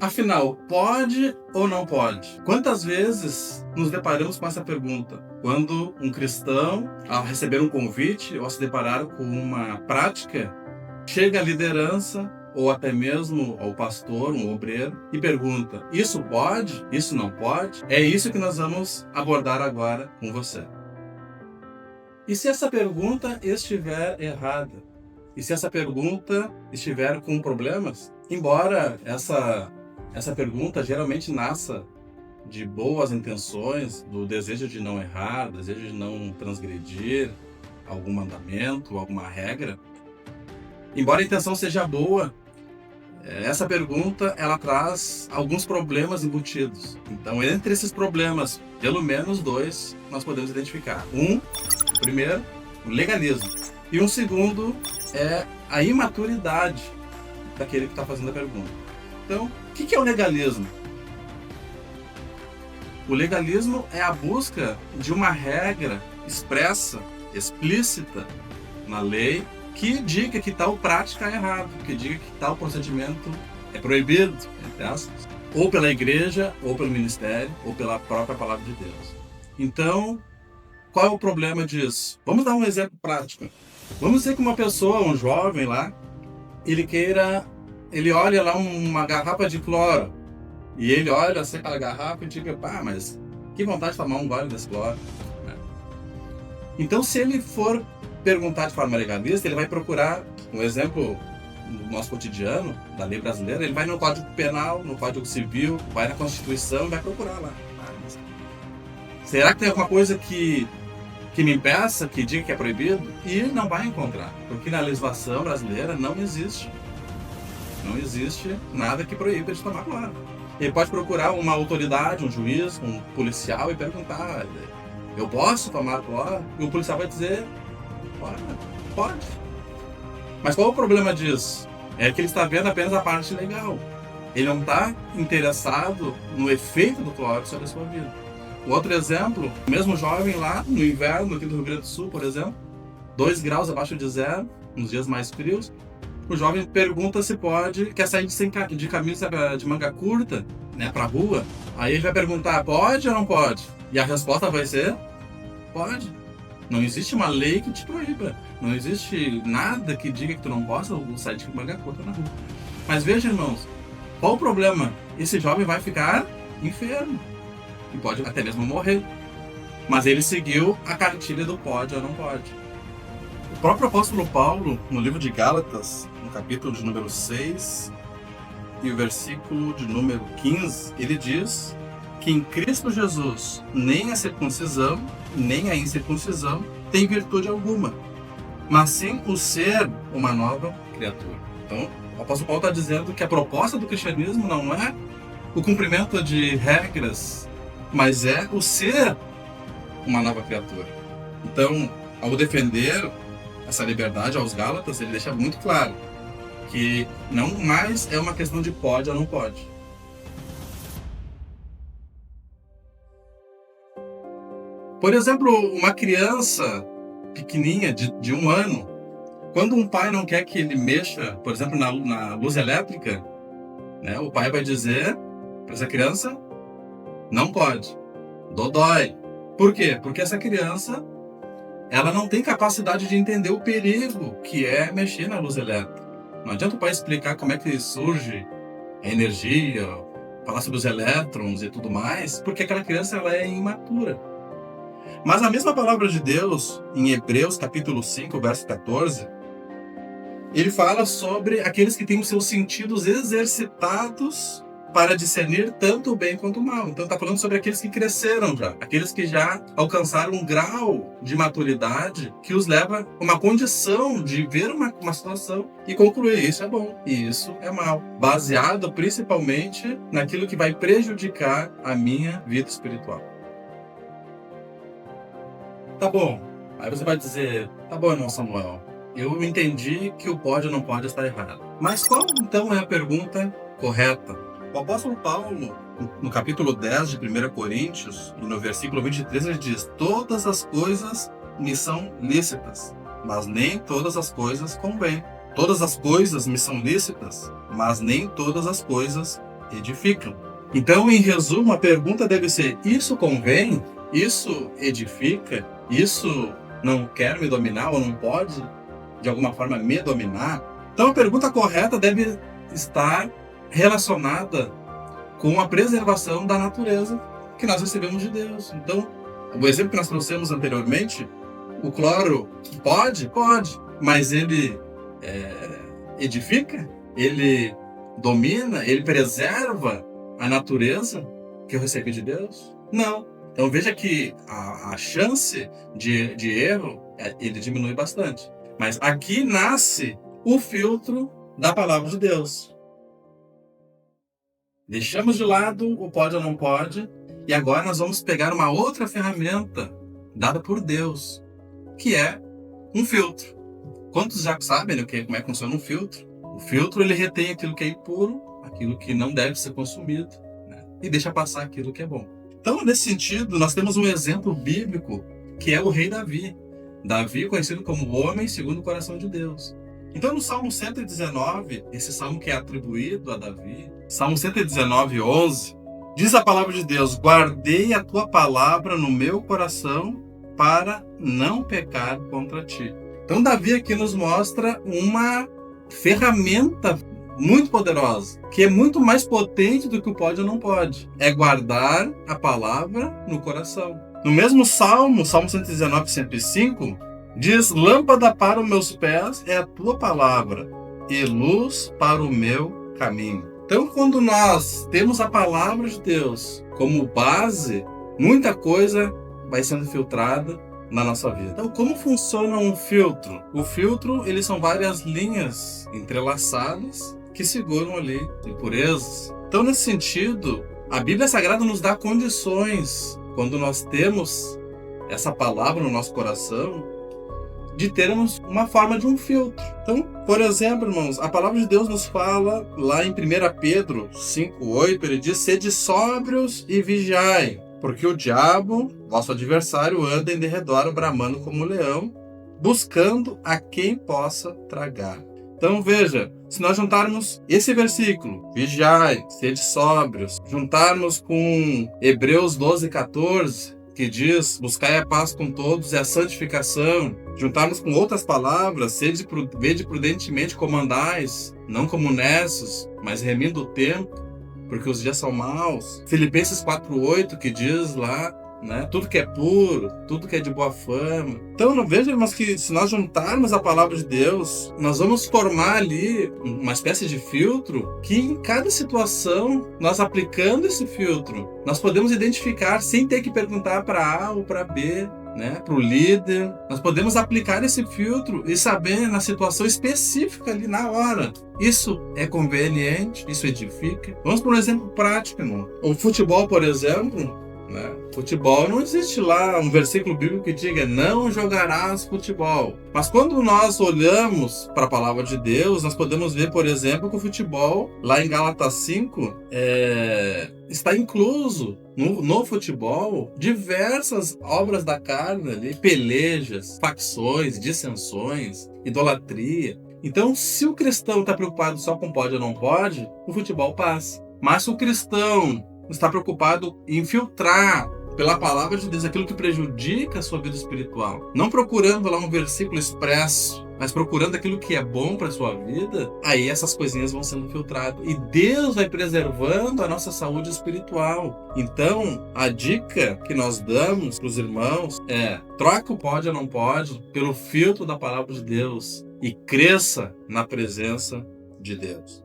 Afinal, pode ou não pode? Quantas vezes nos deparamos com essa pergunta? Quando um cristão, ao receber um convite ou ao se deparar com uma prática, chega à liderança ou até mesmo ao pastor, um obreiro, e pergunta: isso pode? Isso não pode? É isso que nós vamos abordar agora com você. E se essa pergunta estiver errada? E se essa pergunta estiver com problemas? Embora essa pergunta geralmente nasça de boas intenções, do desejo de não errar, desejo de não transgredir algum mandamento, alguma regra, embora a intenção seja boa, essa pergunta ela traz alguns problemas embutidos. Então, entre esses problemas, pelo menos dois nós podemos identificar. O primeiro, o legalismo. E um segundo é a imaturidade daquele que está fazendo a pergunta. Então, o que é o legalismo? O legalismo é a busca de uma regra expressa, explícita na lei, que diga que tal prática é errado, que diga que tal procedimento é proibido, entre aspas, ou pela igreja, ou pelo ministério, ou pela própria palavra de Deus. Então, qual é o problema disso? Vamos dar um exemplo prático. Vamos dizer que uma pessoa, um jovem lá, ele olha lá uma garrafa de cloro, e ele olha assim aquela garrafa e diga: pá, mas que vontade de tomar um gole desse cloro. Então, se ele for perguntar de forma legalista, ele vai procurar um exemplo no nosso cotidiano, da lei brasileira, ele vai no Código Penal, no Código Civil, vai na Constituição e vai procurar lá. Será que tem alguma coisa que me impeça, que diga que é proibido? E não vai encontrar, porque na legislação brasileira não existe nada que proíba de tomar cloro. Ele pode procurar uma autoridade, um juiz, um policial e perguntar: eu posso tomar cloro? E o policial vai dizer: pode. Mas qual é o problema disso? É que ele está vendo apenas a parte legal. Ele não está interessado no efeito do cloro sobre a sua vida. Outro exemplo, o mesmo jovem lá no inverno, aqui do Rio Grande do Sul, por exemplo, 2 graus abaixo de zero, nos dias mais frios, o jovem pergunta se quer sair de camisa de manga curta, né, pra rua. Aí ele vai perguntar: pode ou não pode? E a resposta vai ser: pode. Não existe uma lei que te proíba. Não existe nada que diga que tu não possa sair de manga curta na rua. Mas veja, irmãos, qual o problema? Esse jovem vai ficar enfermo. E pode até mesmo morrer. Mas ele seguiu a cartilha do pode ou não pode. O próprio apóstolo Paulo, no livro de Gálatas, no capítulo de número 6 e o versículo de número 15, ele diz que em Cristo Jesus nem a circuncisão, nem a incircuncisão tem virtude alguma, mas sim o ser uma nova criatura. Então, o apóstolo Paulo está dizendo que a proposta do cristianismo não é o cumprimento de regras, mas é o ser uma nova criatura. Então, ao defender essa liberdade aos Gálatas, ele deixa muito claro que não mais é uma questão de pode ou não pode. Por exemplo, uma criança pequenininha de 1 ano, quando um pai não quer que ele mexa, por exemplo, na luz elétrica, né, o pai vai dizer para essa criança: não pode, dói. Por quê? Porque essa criança ela não tem capacidade de entender o perigo que é mexer na luz elétrica. Não adianta o pai explicar como é que surge a energia, falar sobre os elétrons e tudo mais, porque aquela criança ela é imatura. Mas a mesma palavra de Deus, em Hebreus capítulo 5, verso 14, ele fala sobre aqueles que têm os seus sentidos exercitados para discernir tanto o bem quanto o mal. Então está falando sobre aqueles que cresceram já, aqueles que já alcançaram um grau de maturidade que os leva a uma condição de ver uma situação e concluir: isso é bom e isso é mal, baseado principalmente naquilo que vai prejudicar a minha vida espiritual. Tá bom, aí você vai dizer: tá bom, irmão Samuel, eu entendi que o pode ou não pode está errado. Mas qual então é a pergunta correta? O apóstolo Paulo, no capítulo 10 de 1 Coríntios, e no versículo 23, ele diz: todas as coisas me são lícitas, mas nem todas as coisas convêm. Todas as coisas me são lícitas, mas nem todas as coisas edificam. Então, em resumo, a pergunta deve ser: isso convém? Isso edifica? Isso não quer me dominar ou não pode, de alguma forma, me dominar? Então, a pergunta correta deve estar relacionada com a preservação da natureza que nós recebemos de Deus. Então, o exemplo que nós trouxemos anteriormente, o cloro pode, mas ele edifica, ele domina, ele preserva a natureza que eu recebi de Deus? Não. Então veja que a chance de erro, ele diminui bastante. Mas aqui nasce o filtro da palavra de Deus. Deixamos de lado o pode ou não pode, e agora nós vamos pegar uma outra ferramenta dada por Deus, que é um filtro. Quantos já sabem, né, como é que funciona um filtro? O filtro, ele retém aquilo que é impuro, aquilo que não deve ser consumido, né, e deixa passar aquilo que é bom. Então, nesse sentido, nós temos um exemplo bíblico, que é o rei Davi. Davi, conhecido como o homem segundo o coração de Deus. Então, no Salmo 119, esse salmo que é atribuído a Davi, Salmo 119, 11, diz a palavra de Deus: guardei a tua palavra no meu coração para não pecar contra ti. Então, Davi aqui nos mostra uma ferramenta muito poderosa, que é muito mais potente do que o pode ou não pode. É guardar a palavra no coração. No mesmo Salmo 119, 105, diz: lâmpada para os meus pés é a tua palavra e luz para o meu caminho. Então, quando nós temos a palavra de Deus como base, muita coisa vai sendo filtrada na nossa vida. Então, como funciona um filtro? O filtro, eles são várias linhas entrelaçadas que seguram ali impurezas. Então, nesse sentido, a Bíblia Sagrada nos dá condições, quando nós temos essa palavra no nosso coração, de termos uma forma de um filtro. Então, por exemplo, irmãos, a palavra de Deus nos fala lá em 1 Pedro 5,8, ele diz: sede sóbrios e vigiai, porque o diabo, vosso adversário, anda em derredor bramando como um leão, buscando a quem possa tragar. Então veja, se nós juntarmos esse versículo, vigiai, sede sóbrios, juntarmos com Hebreus 12,14, que diz: buscai a paz com todos e a santificação, juntarmos com outras palavras: vede prudentemente como andais, não como necios, mas remindo o tempo, porque os dias são maus. Filipenses 4,8, que diz lá, né, tudo que é puro, tudo que é de boa fama. Então, não veja, irmãos, que se nós juntarmos a palavra de Deus, nós vamos formar ali uma espécie de filtro que em cada situação, nós aplicando esse filtro, nós podemos identificar sem ter que perguntar para A ou para B, né, para o líder. Nós podemos aplicar esse filtro e saber na situação específica ali na hora. Isso é conveniente, isso edifica. Vamos por um exemplo prático, irmão. O futebol, por exemplo, né? Futebol, não existe lá um versículo bíblico que diga: não jogarás futebol. Mas quando nós olhamos para a palavra de Deus, nós podemos ver, por exemplo, que o futebol, lá em Gálatas 5, está incluso no futebol diversas obras da carne ali, pelejas, facções, dissensões, idolatria. Então, se o cristão está preocupado só com pode ou não pode, o futebol passa. Mas se o cristão está preocupado em filtrar pela palavra de Deus aquilo que prejudica a sua vida espiritual, não procurando lá um versículo expresso, mas procurando aquilo que é bom para a sua vida, aí essas coisinhas vão sendo filtradas e Deus vai preservando a nossa saúde espiritual. Então, a dica que nós damos para os irmãos é: troca o pode ou não pode pelo filtro da palavra de Deus e cresça na presença de Deus.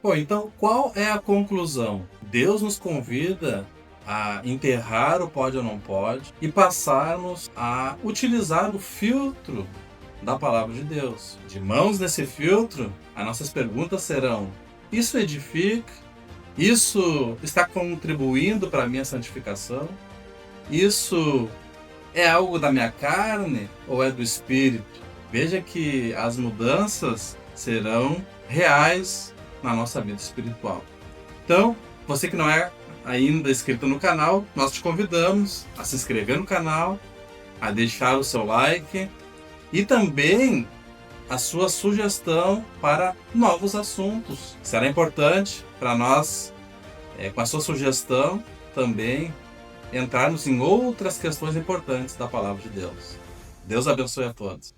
Bom, então qual é a conclusão? Deus nos convida a enterrar o pode ou não pode e passarmos a utilizar o filtro da palavra de Deus. De mãos nesse filtro, as nossas perguntas serão: isso edifica? Isso está contribuindo para a minha santificação? Isso é algo da minha carne ou é do Espírito? Veja que as mudanças serão reais na nossa vida espiritual. Então, você que não é ainda inscrito no canal, nós te convidamos a se inscrever no canal, a deixar o seu like e também a sua sugestão para novos assuntos. Será importante para nós, com a sua sugestão, também entrarmos em outras questões importantes da palavra de Deus. Deus abençoe a todos.